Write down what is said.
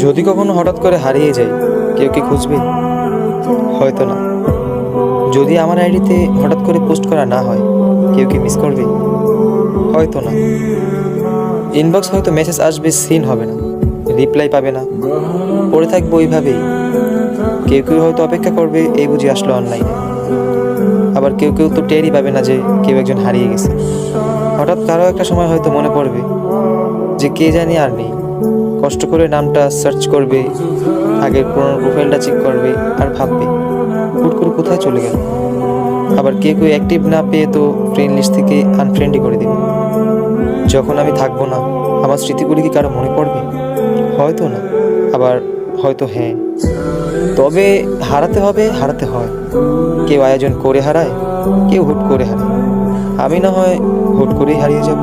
যদি কখনো হঠাৎ করে হারিয়ে যাই, কেউ কি খুঁজবে? হয়তো না। যদি আমার আইডিতে হঠাৎ করে পোস্ট করা না হয়, কেউ কি মিস করবে? হয়তো না। ইনবক্স হয়তো মেসেজ আসবে, সিন হবে না, রিপ্লাই পাবে না, পড়ে থাকবো ওইভাবেই। কেউ কেউ হয়তো অপেক্ষা করবে, এই বুঝি আসলো অনলাইনে। আবার কেউ কেউ তো টেরই পাবে না যে কেউ একজন হারিয়ে গেছে। হঠাৎ কারো একটা সময় হয়তো মনে পড়বে যে কে জানি আর নেই। কষ্ট করে নামটা সার্চ করবে, আগের পুরোনো প্রোফাইলটা চেক করবে, আর ভাববে হুট করে কোথায় চলে গেল। আবার কেউ কেউ অ্যাক্টিভ না পেয়ে তো ফ্রেন্ড লিস্ট থেকে আনফ্রেন্ডই করে দেবে। যখন আমি থাকবো না, আমার স্মৃতিগুলি কি কারো মনে পড়বে? হয়তো না, আবার হয়তো হ্যাঁ। তবে হারাতে হবে, হারাতে হয়। কেউ আয়োজন করে হারায়, কেউ হুট করে হারায়। আমি না হয় হুট করেই হারিয়ে যাব।